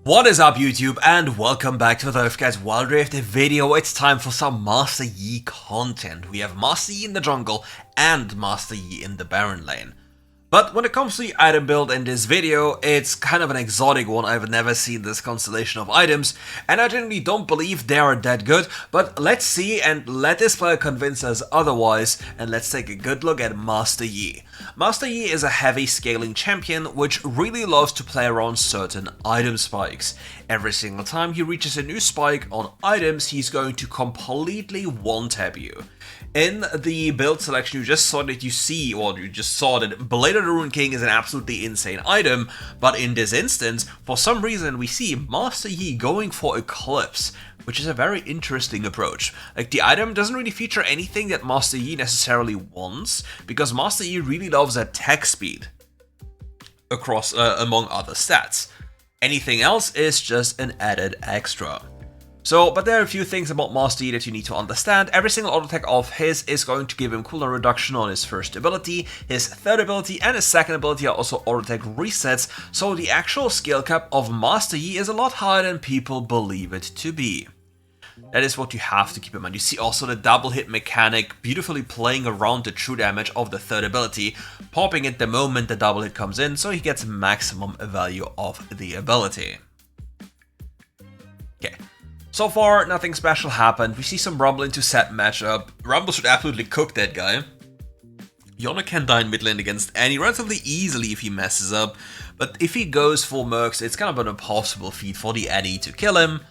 What is up YouTube, and welcome back to the RiftGuides WildRift video. It's time for some Master Yi content. We have Master Yi in the jungle and Master Yi in the Baron lane. But when it comes to the item build in this video, it's kind of an exotic one. I've never seen this constellation of items, and I generally don't believe they are that good, but let's see and let this player convince us otherwise, and let's take a good look at Master Yi. Master Yi is a heavy scaling champion which really loves to play around certain item spikes. Every single time he reaches a new spike on items, he's going to completely one-tap you. In the build selection you just saw that Blade of the Ruined King is an absolutely insane item, but in this instance, for some reason we see Master Yi going for Eclipse, which is a very interesting approach. Like, the item doesn't really feature anything that Master Yi necessarily wants, because Master Yi really loves attack speed across among other stats. Anything else is just an added extra. But there are a few things about Master Yi that you need to understand. Every single auto attack of his is going to give him cooldown reduction on his first ability, his third ability and his second ability are also auto attack resets, so the actual skill cap of Master Yi is a lot higher than people believe it to be. That is what you have to keep in mind. You see also the double hit mechanic beautifully playing around the true damage of the third ability, popping it the moment the double hit comes in, so he gets maximum value of the ability. Okay. So far, nothing special happened. We see some Rumble into set matchup. Rumble should absolutely cook that guy. Yona can die in mid lane against Annie relatively easily if he messes up, but if he goes full Mercs, it's kind of an impossible feat for the Annie to kill him.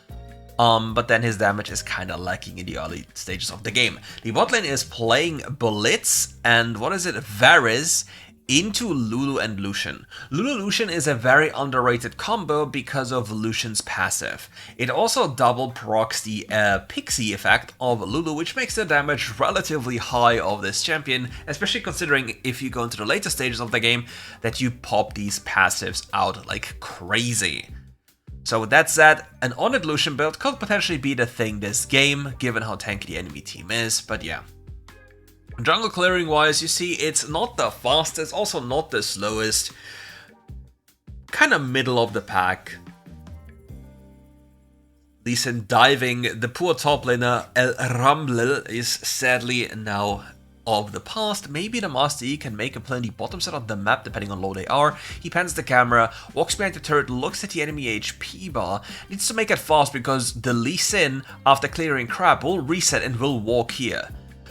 But then his damage is kind of lacking in the early stages of the game. The bot lane is playing Blitz and Varys into Lulu and Lucian. Lulu-Lucian is a very underrated combo because of Lucian's passive. It also double procs the Pixie effect of Lulu, which makes the damage relatively high of this champion, especially considering if you go into the later stages of the game that you pop these passives out like crazy. So with that said, an on-it Lucian build could potentially be the thing this game, given how tanky the enemy team is, but yeah. Jungle clearing wise, you see it's not the fastest, also not the slowest. Kind of middle of the pack. Lee Sin diving, the poor top laner El Ramblel is sadly now of the past. Maybe the Master Yi can make a play on the bottom side of the map depending on how low they are. He pans the camera, walks behind the turret, looks at the enemy HP bar. Needs to make it fast because the Lee Sin, after clearing crap, will reset and will walk here.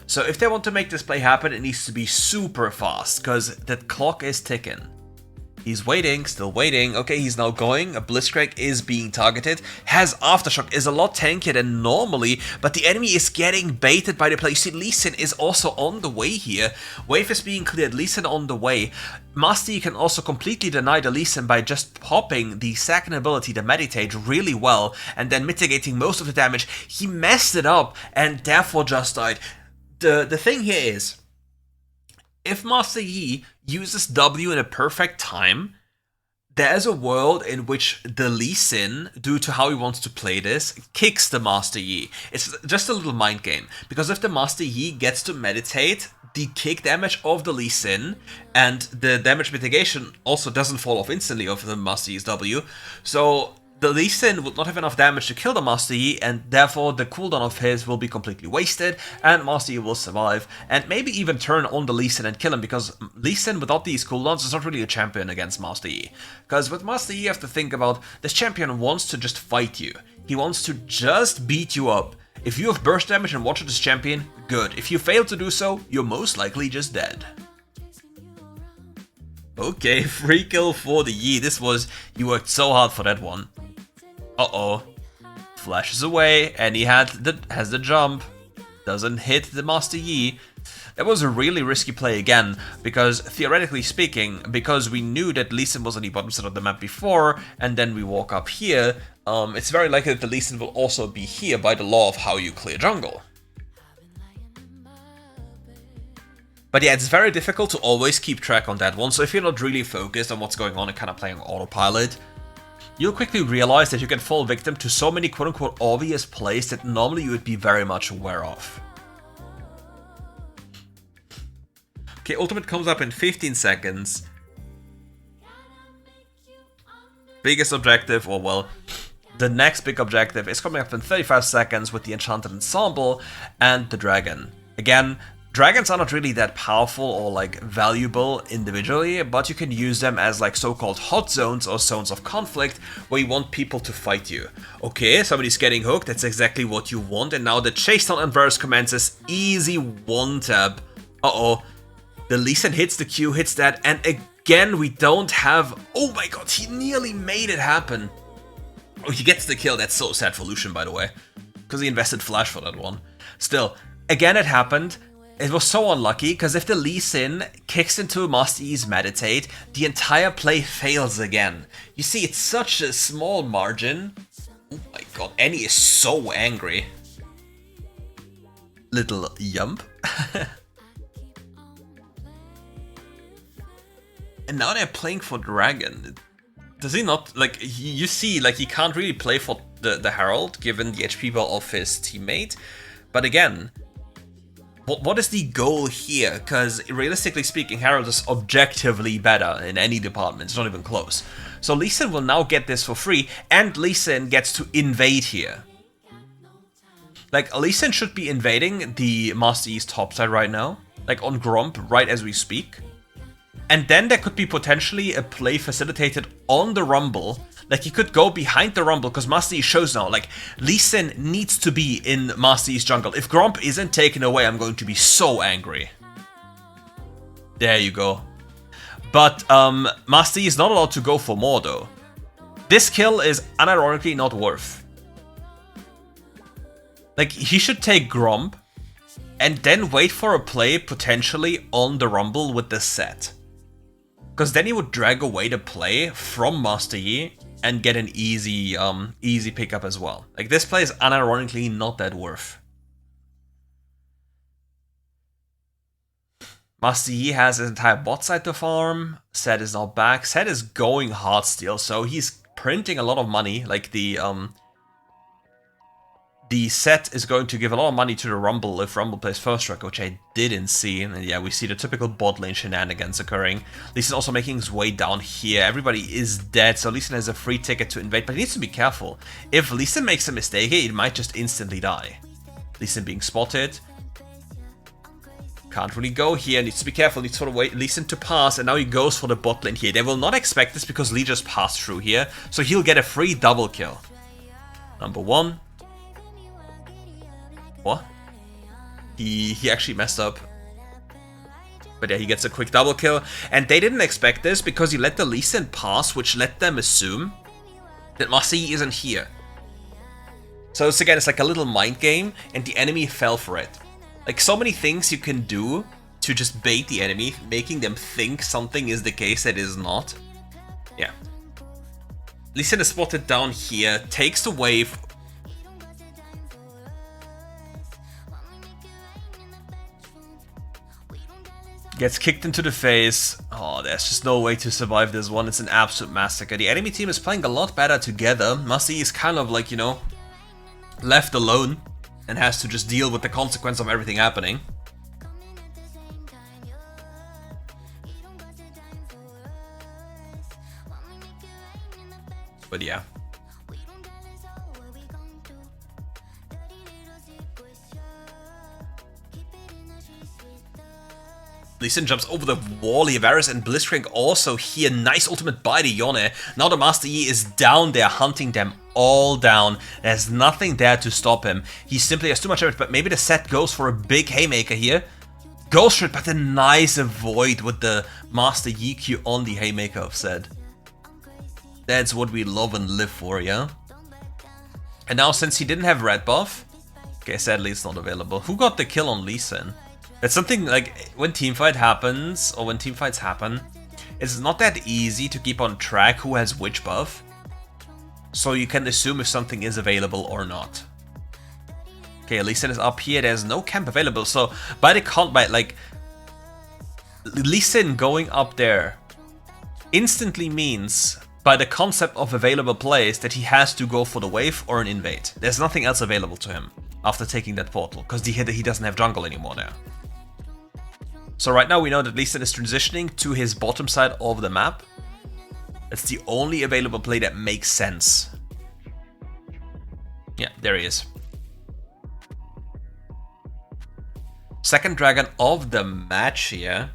So if they want to make this play happen, it needs to be super fast, because the clock is ticking. He's waiting, still waiting. Okay, he's now going. A Blitzcrank is being targeted. Has Aftershock, is a lot tankier than normally, but the enemy is getting baited by the play. You see, Lee Sin is also on the way here. Wave is being cleared, Lee Sin on the way. Master Yi can also completely deny the Lee Sin by just popping the second ability, the Meditate, really well, and then mitigating most of the damage. He messed it up, and therefore just died. The thing here is, if Master Yi uses W in a perfect time, there's a world in which the Lee Sin, due to how he wants to play this, kicks the Master Yi. It's just a little mind game, because if the Master Yi gets to meditate, the kick damage of the Lee Sin and the damage mitigation also doesn't fall off instantly of the Master Yi's W, so the Lee Sin would not have enough damage to kill the Master Yi, and therefore the cooldown of his will be completely wasted, and Master Yi will survive, and maybe even turn on the Lee Sin and kill him, because Lee Sin without these cooldowns is not really a champion against Master Yi. Because with Master Yi you have to think about, this champion wants to just fight you. He wants to just beat you up. If you have burst damage and watch this champion, good. If you fail to do so, you're most likely just dead. Okay, free kill for the Yi. You worked so hard for that one. Uh-oh. Flashes away, and he has the jump. Doesn't hit the Master Yi. That was a really risky play again, because theoretically speaking, because we knew that Lee Sin was on the bottom side of the map before, and then we walk up here, it's very likely that the Lee Sin will also be here by the law of how you clear jungle. But yeah, it's very difficult to always keep track on that one, so if you're not really focused on what's going on and kind of playing autopilot, you'll quickly realize that you can fall victim to so many quote-unquote obvious plays that normally you would be very much aware of. Okay, ultimate comes up in 15 seconds. biggest objective, or well, the next big objective is coming up in 35 seconds with the Enchanted Ensemble and the Dragon. Again, dragons are not really that powerful or like valuable individually, but you can use them as like so-called hot zones or zones of conflict where you want people to fight you. Okay, somebody's getting hooked, that's exactly what you want, and now the chase down and burst commences. Easy one tap. Uh-oh. The Lee Sin hits the Q, hits that, and again we don't have... Oh my god, he nearly made it happen. Oh, he gets the kill. That's so sad for Lucian, by the way, because he invested flash for that one. Still, again it happened. It was so unlucky, because if the Lee Sin kicks into Master Yi's Meditate, the entire play fails again. You see, it's such a small margin. Oh my god, Annie is so angry. Little yump. And now they're playing for Dragon. Does he not, like, you see, like, he can't really play for the Herald, given the HP bar of his teammate. But again... What is the goal here? Because realistically speaking, Herald is objectively better in any department. It's not even close. So Lee Sin will now get this for free, and Lee Sin gets to invade here. Like, Lee Sin should be invading the Master Yi's topside right now, like on Gromp, right as we speak. And then there could be potentially a play facilitated on the Rumble. Like, he could go behind the Rumble, because Master Yi shows now, like, Lee Sin needs to be in Master Yi's jungle. If Gromp isn't taken away, I'm going to be so angry. There you go. But, Master Yi is not allowed to go for more, though. This kill is unironically not worth. Like, he should take Gromp, and then wait for a play, potentially, on the Rumble with the set. Because then he would drag away the play from Master Yi, and get an easy easy pickup as well. Like, this play is unironically not that worth. Master Yi has his entire bot side to farm. Set is not back. Set is going hard still, so he's printing a lot of money. Like, the set is going to give a lot of money to the Rumble if Rumble plays first track, which I didn't see. And yeah, we see the typical bot lane shenanigans occurring. Lee Sin also making his way down here. Everybody is dead, so Lee Sin has a free ticket to invade, but he needs to be careful. If Lee Sin makes a mistake here, it might just instantly die. Lee Sin being spotted. Can't really go here, needs to be careful, needs for the way Lee Sin to pass, and now he goes for the bot lane here. They will not expect this because Lee just passed through here, so he'll get a free double kill. Number one. What? He actually messed up. But yeah, he gets a quick double kill. And they didn't expect this because he let the Lee Sin pass, which let them assume that Master Yi isn't here. So it's like a little mind game, and the enemy fell for it. Like, so many things you can do to just bait the enemy, making them think something is the case that is not. Yeah. Lee Sin is spotted down here, takes the wave. Gets kicked into the face. Oh, there's just no way to survive this one. It's an absolute massacre. The enemy team is playing a lot better together. Master Yi is kind of like, you know, left alone and has to just deal with the consequence of everything happening. But yeah. Lee Sin jumps over the wall. Varus and Blitzcrank also here. Nice ultimate by the Yone. Now the Master Yi is down there, hunting them all down. There's nothing there to stop him. He simply has too much damage, but maybe the set goes for a big haymaker here. Goes for it, but a nice avoid with the Master Yi Q on the haymaker of Set. That's what we love and live for, yeah? And now, since he didn't have red buff, okay, sadly it's not available. Who got the kill on Lee Sin? It's something like, when teamfight happens, or when teamfights happen, it's not that easy to keep on track who has which buff. So you can assume if something is available or not. Okay, Lee Sin is up here, there's no camp available, so by like, Lee Sin going up there instantly means, by the concept of available plays, that he has to go for the wave or an invade. There's nothing else available to him after taking that portal, because he doesn't have jungle anymore there. So right now we know that Lee Sin is transitioning to his bottom side of the map. That's the only available play that makes sense. Yeah, there he is. Second dragon of the match here.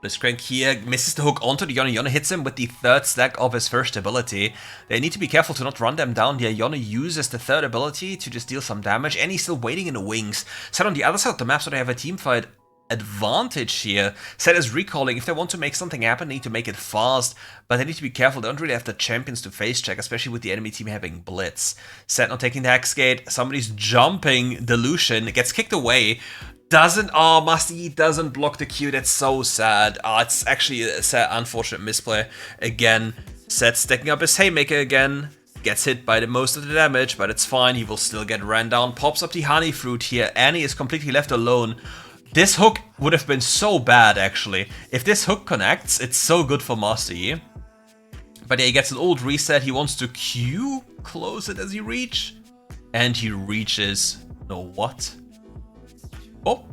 Blitzcrank here misses the hook onto the Yone. Yone hits him with the third stack of his first ability. They need to be careful to not run them down here. Yone uses the third ability to just deal some damage, and he's still waiting in the wings. Set on the other side of the map, so they have a teamfight advantage here. Set is recalling. If they want to make something happen, they need to make it fast, but they need to be careful. They don't really have the champions to face check, especially with the enemy team having blitz. Set not taking the Hexgate. Somebody's jumping the Lucian. It gets kicked away. Master Yi doesn't block the Q. That's so sad. It's actually a sad, unfortunate misplay. Again, Set stacking up his Haymaker again. Gets hit by most of the damage, but it's fine. He will still get ran down. Pops up the Honey Fruit here. Annie is completely left alone. This hook would have been so bad, actually. If this hook connects, it's so good for Master Yi. But yeah, he gets an old reset. He wants to Q close it as he reach. And he reaches. No, what? Oh.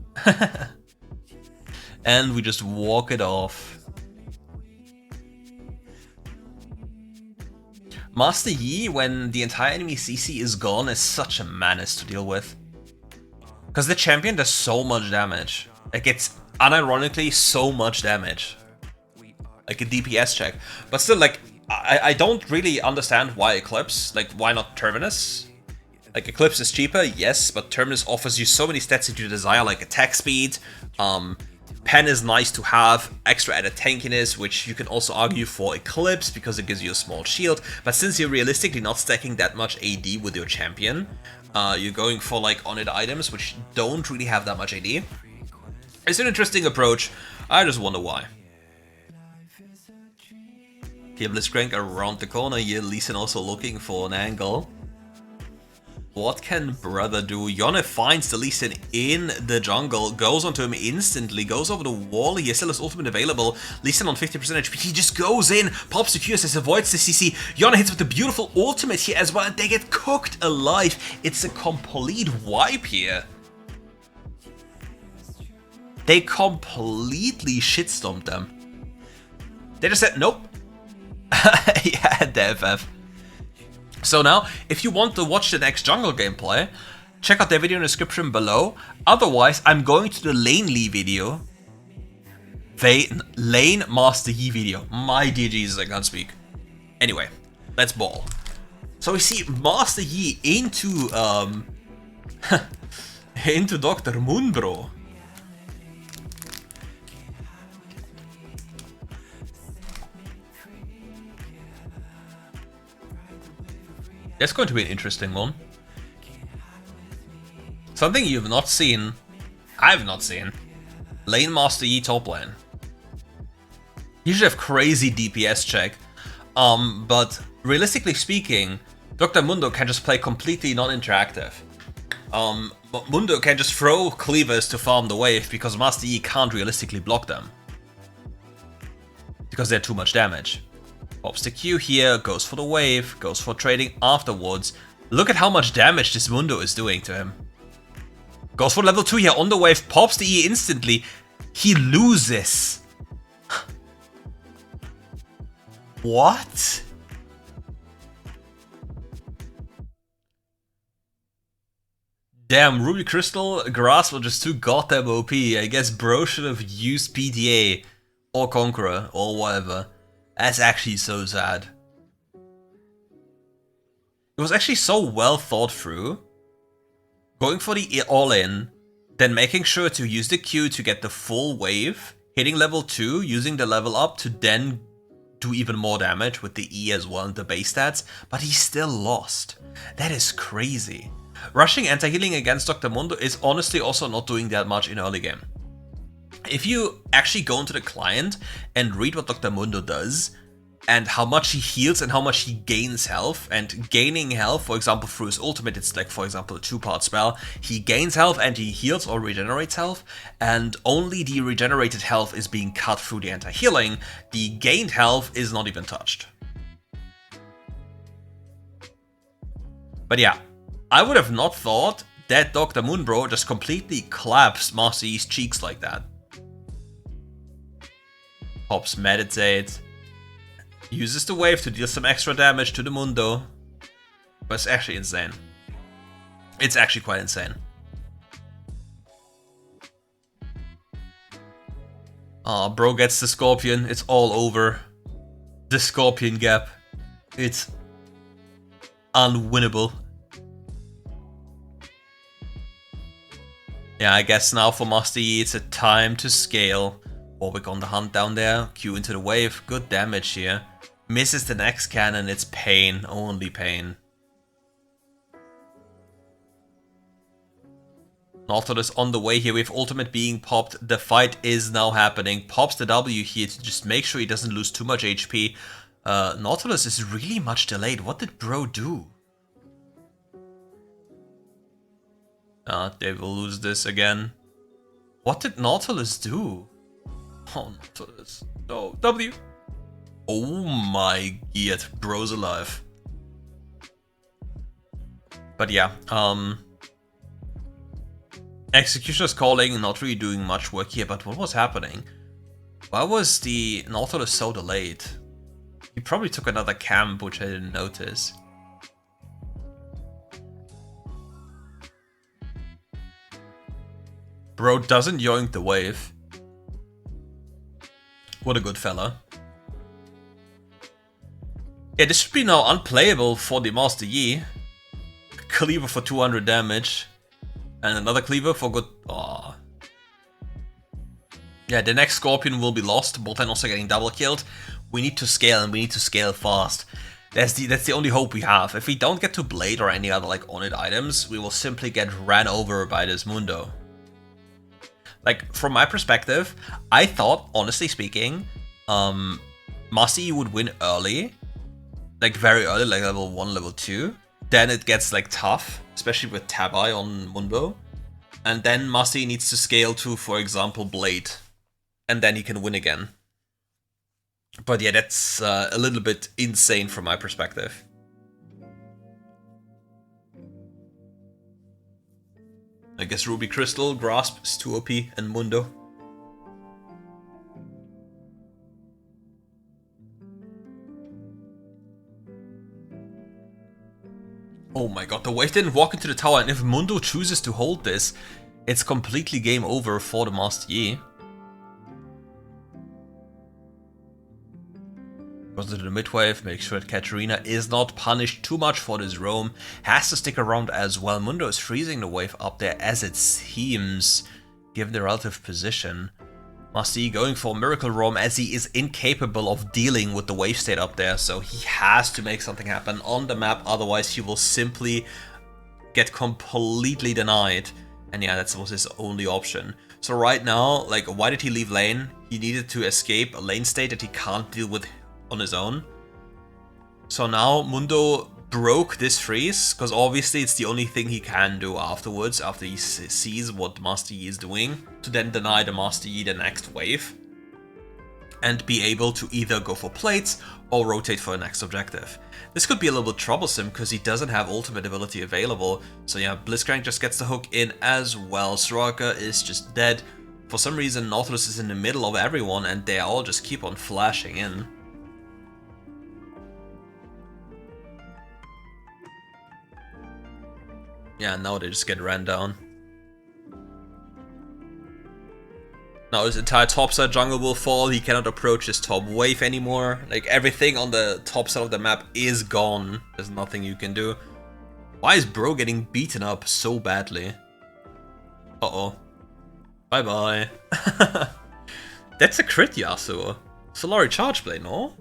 And we just walk it off. Master Yi, when the entire enemy CC is gone, is such a menace to deal with. Because the champion does so much damage. Like, it's unironically so much damage. Like a DPS check. But still, like, I don't really understand why Eclipse. Like, why not Terminus? Like, Eclipse is cheaper, yes, but Terminus offers you so many stats that you desire, like attack speed. Pen is nice to have, extra added tankiness, which you can also argue for Eclipse because it gives you a small shield. But since you're realistically not stacking that much AD with your champion, you're going for like on-it items, which don't really have that much AD. It's an interesting approach. I just wonder why. Okay, Blitzcrank around the corner here. Lee Sin also looking for an angle. What can Brother do? Yone finds the Lee Sin in the jungle, goes onto him instantly, goes over the wall. He has still his ultimate available. Lee Sin on 50% HP. He just goes in, pops the Q assist, avoids the CC. Yone hits with the beautiful ultimate here as well, and they get cooked alive. It's a complete wipe here. They completely shitstomped them. They just said, nope. Yeah, the FF. So now, if you want to watch the next jungle gameplay, check out the video in the description below. Otherwise, I'm going to the Lane Lee video. Lane Master Yi video. My dear Jesus, I can't speak. Anyway, let's ball. So we see Master Yi into into Dr. Moonbro. That's going to be an interesting one. Something you've not seen, I've not seen. Lane Master Yi top lane. You should have crazy DPS check. But realistically speaking, Dr. Mundo can just play completely non-interactive. Mundo can just throw cleavers to farm the wave because Master Yi can't realistically block them. Because they're too much damage. Pops the Q here, goes for the wave, goes for trading afterwards. Look at how much damage this Mundo is doing to him. Goes for level 2 here on the wave, pops the E instantly. He loses. What? Damn, Ruby Crystal Grasp were just too goddamn OP. I guess bro should have used PTA or Conqueror or whatever. That's actually so sad. It was actually so well thought through. Going for the all-in, then making sure to use the Q to get the full wave, hitting level 2, using the level up to then do even more damage with the E as well and the base stats, but he still lost. That is crazy. Rushing anti-healing against Dr. Mundo is honestly also not doing that much in early game. If you actually go into the client and read what Dr. Mundo does, and how much he heals and how much he gains health, and gaining health, for example, through his ultimate, it's like, for example, a 2-part spell. He gains health and he heals or regenerates health, and only the regenerated health is being cut through the anti-healing. The gained health is not even touched. But yeah, I would have not thought that Dr. Moonbro just completely claps Master Yi's cheeks like that. Pops Meditate. Uses the wave to deal some extra damage to the Mundo. But it's actually insane. It's actually quite insane. Oh, bro gets the Scorpion. It's all over. The Scorpion gap. It's unwinnable. Yeah, I guess now for Master Yi, it's a time to scale. Warwick on the hunt down there. Q into the wave. Good damage here. Misses the next cannon. It's pain. Only pain. Nautilus on the way here with ultimate being popped. The fight is now happening. Pops the W here to just make sure he doesn't lose too much HP. Nautilus is really much delayed. What did bro do? They will lose this again. What did Nautilus do? Oh, Nautilus. No, W. Oh my god, bro's alive. But yeah, Executioner's Calling, not really doing much work here, but what was happening? Why was the Nautilus so delayed? He probably took another camp, which I didn't notice. Bro doesn't yoink the wave. What a good fella. Yeah, this should be now unplayable for the Master Yi. Cleaver for 200 damage. And another cleaver for good... Aww. Yeah, the next Scorpion will be lost. Boltine also getting double killed. We need to scale, and we need to scale fast. That's the only hope we have. If we don't get to Blade or any other like on-it items, we will simply get ran over by this Mundo. Like, from my perspective, I thought, honestly speaking, Master Yi would win early. Like, very early, like level 1, level 2. Then it gets like tough, especially with Tabai on Mundo. And then Master Yi needs to scale to, for example, Blade. And then he can win again. But yeah, that's a little bit insane from my perspective. I guess Ruby Crystal, Grasp is too OP, and Mundo. Oh my god, the wave didn't walk into the tower, and if Mundo chooses to hold this, it's completely game over for the Master Yi. Goes into the mid-wave, make sure that Katarina is not punished too much for this roam. Has to stick around as well. Mundo is freezing the wave up there as it seems, given the relative position. Master Yi going for a miracle roam as he is incapable of dealing with the wave state up there, so he has to make something happen on the map, otherwise he will simply get completely denied. And yeah, that was his only option. So right now, like, why did he leave lane? He needed to escape a lane state that he can't deal with on his own. So now Mundo broke this freeze, because obviously it's the only thing he can do afterwards, after he sees what Master Yi is doing, to then deny the Master Yi the next wave, and be able to either go for plates or rotate for the next objective. This could be a little bit troublesome, because he doesn't have ultimate ability available, so yeah, Blitzcrank just gets the hook in as well. Soraka is just dead. For some reason, Nautilus is in the middle of everyone, and they all just keep on flashing in. Yeah, now they just get ran down. Now his entire top side jungle will fall, he cannot approach his top wave anymore. Like, everything on the top side of the map is gone. There's nothing you can do. Why is bro getting beaten up so badly? Uh-oh. Bye-bye. That's a crit Yasuo. Solari Charge Blade, no?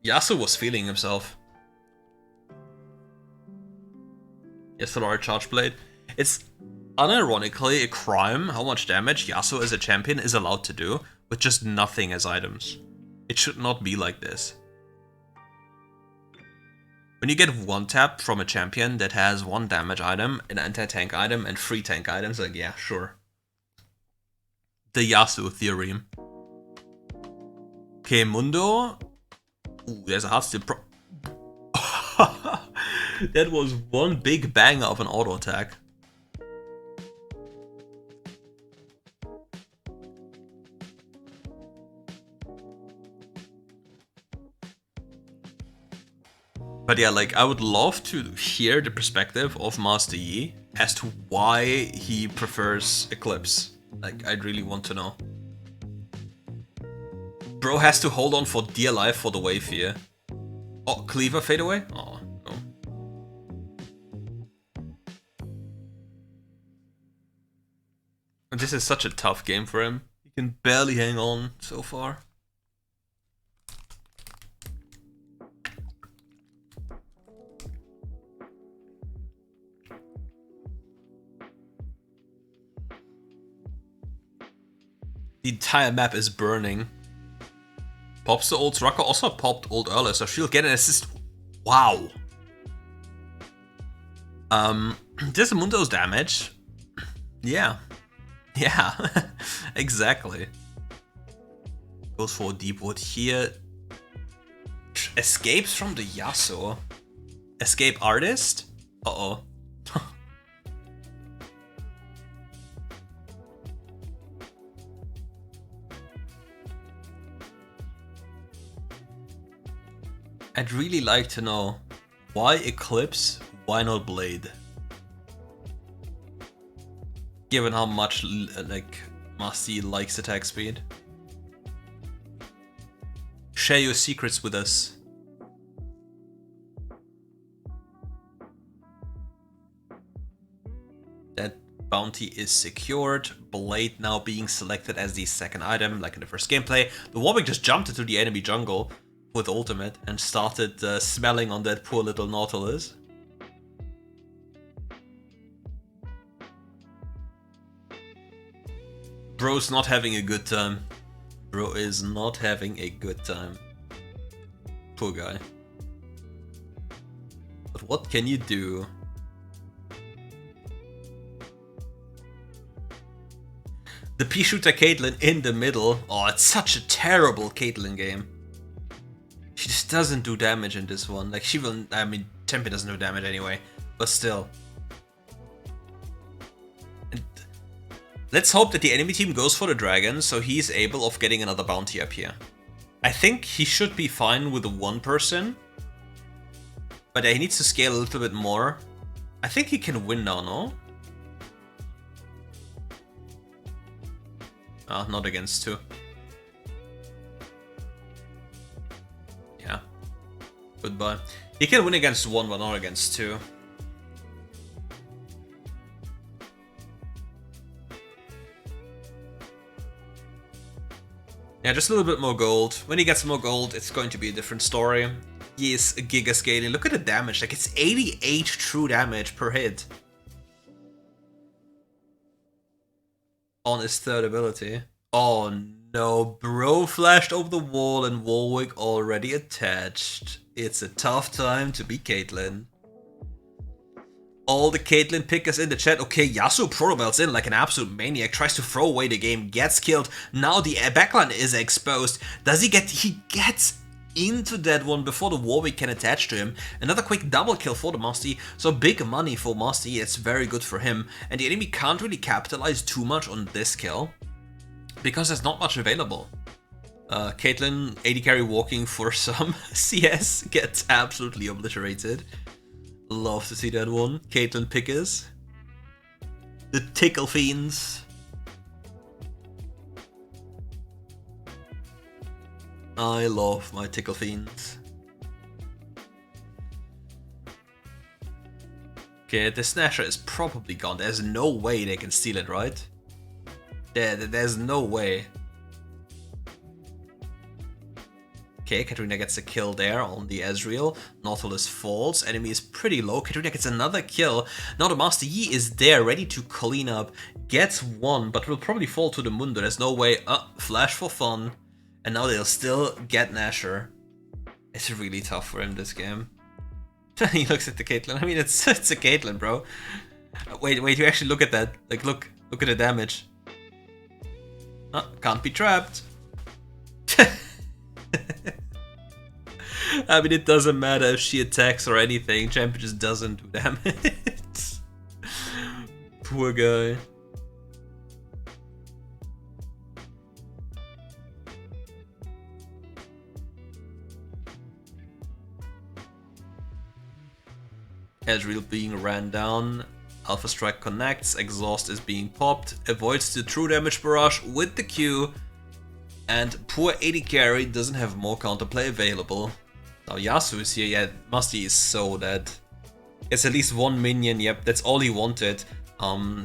Yasuo was feeling himself. Yes, Solari Charge Blade. It's unironically a crime how much damage Yasuo as a champion is allowed to do with just nothing as items. It should not be like this. When you get one tap from a champion that has one damage item, an anti-tank item, and 3 tank items, like, yeah, sure. The Yasuo theorem. Okay, Mundo. Ooh, there's a hard steel pro. That was one big banger of an auto attack. But yeah, like, I would love to hear the perspective of Master Yi as to why he prefers Eclipse. Like, I'd really want to know. Bro has to hold on for dear life for the wave here. Oh, Cleaver fade away? Oh, no. And this is such a tough game for him. He can barely hang on so far. The entire map is burning. Pops the ult. Rucker also popped ult earlier, so she'll get an assist. Wow. This Mundo's damage. Yeah. Yeah. Exactly. Goes for a deep wood here. Escapes from the Yasuo. Escape artist? Uh-oh. I'd really like to know why Eclipse, why not Blade? Given how much like Masti likes attack speed. Share your secrets with us. That bounty is secured. Blade now being selected as the second item, like in the first gameplay. The Warwick just jumped into the enemy jungle with ultimate and started smelling on that poor little Nautilus. Bro's not having a good time. Bro is not having a good time. Poor guy. But what can you do? The P-Shooter Caitlyn in the middle. Oh, it's such a terrible Caitlyn game. She just doesn't do damage in this one. Like, she will... I mean, Tempe doesn't do damage anyway. But still. And let's hope that the enemy team goes for the dragon, so he's able of getting another bounty up here. I think he should be fine with the one person. But he needs to scale a little bit more. I think he can win now, no? Ah, not against two. Yeah. Goodbye. He can win against one, but not against two. Yeah, just a little bit more gold. When he gets more gold, it's going to be a different story. He is giga scaling. Look at the damage. Like, it's 88 true damage per hit. On his third ability. Oh no, bro flashed over the wall and Warwick already attached. It's a tough time to be Caitlyn. All the Caitlyn pickers in the chat. Okay, Yasuo protobelts in like an absolute maniac, tries to throw away the game, gets killed. Now the backline is exposed. Does he get... He gets into that one before the Warwick can attach to him. Another quick double kill for the Masti, so big money for Masti, it's very good for him. And the enemy can't really capitalize too much on this kill, because there's not much available. Caitlyn, AD carry walking for some CS, gets absolutely obliterated. Love to see that one. Caitlyn pickers. The tickle fiends. I love my tickle fiends. Okay, the Snatcher is probably gone. There's no way they can steal it, right? There's no way. Okay, Katarina gets a kill there on the Ezreal. Nautilus falls. Enemy is pretty low. Katarina gets another kill. Now the Master Yi is there, ready to clean up. Gets one, but will probably fall to the Mundo. There's no way. Flash for fun. And now they'll still get Nasher. It's really tough for him this game. He looks at the Caitlyn. I mean, it's a Caitlyn, bro. Wait, you actually look at that. Like, look at the damage. Can't be trapped. I mean, it doesn't matter if she attacks or anything. Champion just doesn't do damage. Poor guy. Ezreal being ran down. Alpha Strike connects, Exhaust is being popped, avoids the true damage barrage with the Q, and poor AD carry doesn't have more counterplay available. Now Yasuo is here, yeah, Musty is so dead. It's at least one minion, yep, that's all he wanted,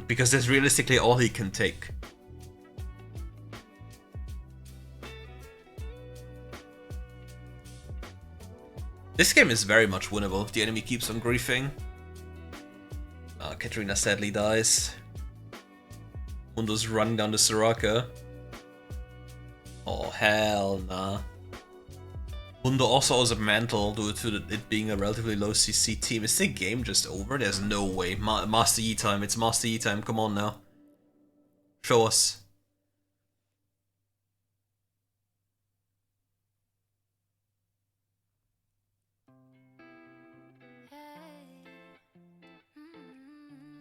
because that's realistically all he can take. This game is very much winnable if the enemy keeps on griefing. Katarina sadly dies. Mundo's running down the Soraka. Oh, hell nah. Mundo also owes a mantle due to it being a relatively low CC team. Is the game just over? There's no way. Master Yi time. It's Master Yi time. Come on now. Show us.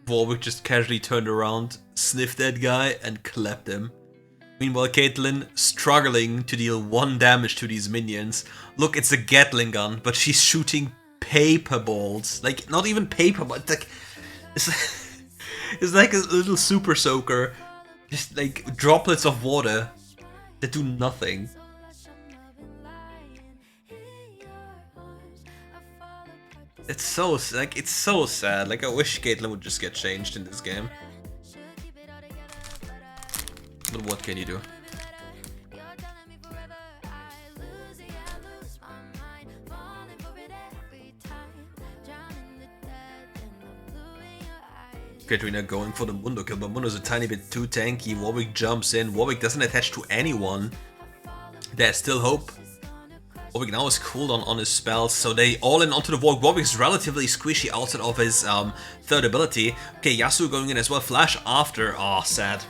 Warwick just casually turned around, sniffed that guy, and clapped him. Meanwhile, Caitlyn struggling to deal 1 damage to these minions. Look, it's a Gatling gun, but she's shooting paper balls. Like, not even paper, but like it's like a little super soaker. Just like droplets of water that do nothing. It's so sad. Like, I wish Caitlyn would just get changed in this game. But what can you do? Katarina going for the Mundo kill, but Mundo's a tiny bit too tanky. Warwick jumps in. Warwick doesn't attach to anyone. There's still hope. Warwick now is cooldown on his spells, so they all in onto the Warwick. Warwick's relatively squishy outside of his third ability. Okay, Yasuo going in as well. Flash after. Oh, sad.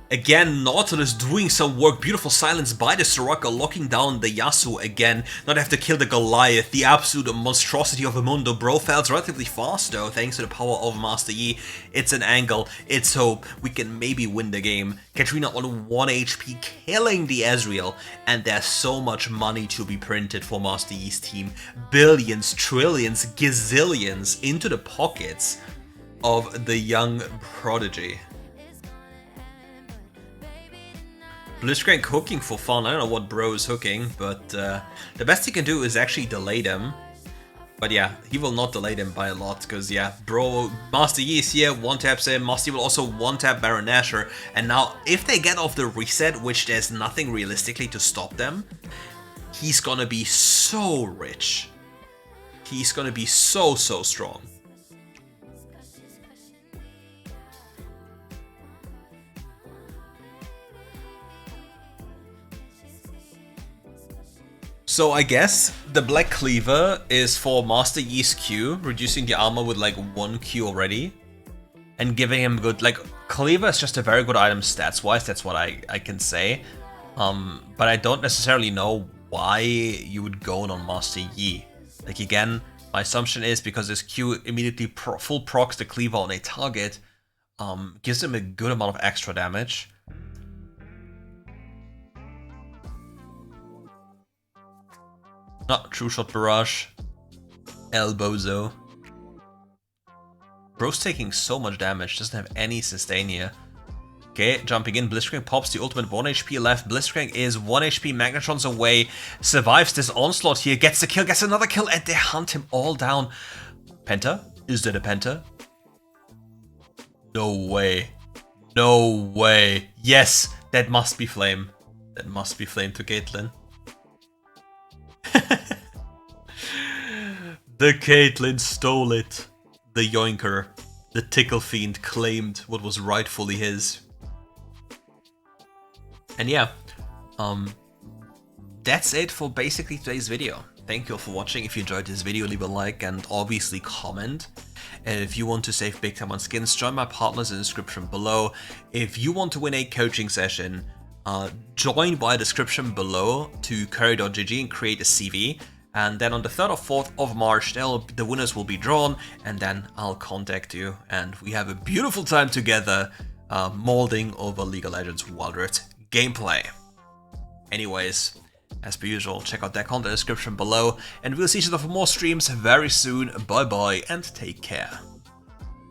Again, Nautilus doing some work. Beautiful silence by the Soraka, locking down the Yasuo again. Not have to kill the Goliath, the absolute monstrosity of a Mundo. Bro fails relatively fast though, thanks to the power of Master Yi. It's an angle, it's hope. We can maybe win the game. Katarina on 1 HP, killing the Ezreal. And there's so much money to be printed for Master Yi's team. Billions, trillions, gazillions into the pockets of the young prodigy. Blitzcrank hooking for fun. I don't know what bro is hooking, but the best he can do is actually delay them. But yeah, he will not delay them by a lot, because yeah, bro, Master Yi is here, one-taps him. Master Yi will also one-tap Baron Nashor. And now, if they get off the reset, which there's nothing realistically to stop them, he's gonna be so rich. He's gonna be so strong. So I guess the Black Cleaver is for Master Yi's Q, reducing the armor with like 1 Q already, and giving him good, like, Cleaver is just a very good item stats wise, that's what I can say. But I don't necessarily know why you would go on Master Yi. Like, again, my assumption is because his Q immediately full procs the Cleaver on a target, gives him a good amount of extra damage. Not True Shot Barrage. Elbozo. Bro's taking so much damage, doesn't have any sustain here. Okay, jumping in, Blitzcrank pops the ultimate 1 HP left. Blitzcrank is 1 HP Magnetrons away, survives this onslaught here, gets the kill, gets another kill, and they hunt him all down. Penta? Is that a Penta? No way. No way. Yes, that must be Flame. That must be Flame to Caitlyn. The Caitlyn stole it. The Yoinker, the Tickle Fiend, claimed what was rightfully his. And yeah, that's it for basically today's video. Thank you all for watching. If you enjoyed this video, leave a like and obviously comment. And if you want to save big time on skins, join my partners in the description below. If you want to win a coaching session, join by description below to curry.gg and create a CV. And then on the 3rd or 4th of March, the winners will be drawn, and then I'll contact you, and we have a beautiful time together, molding over League of Legends WildRift gameplay. Anyways, As per usual, check out their content description below, and we'll see each other for more streams very soon. Bye bye and take care.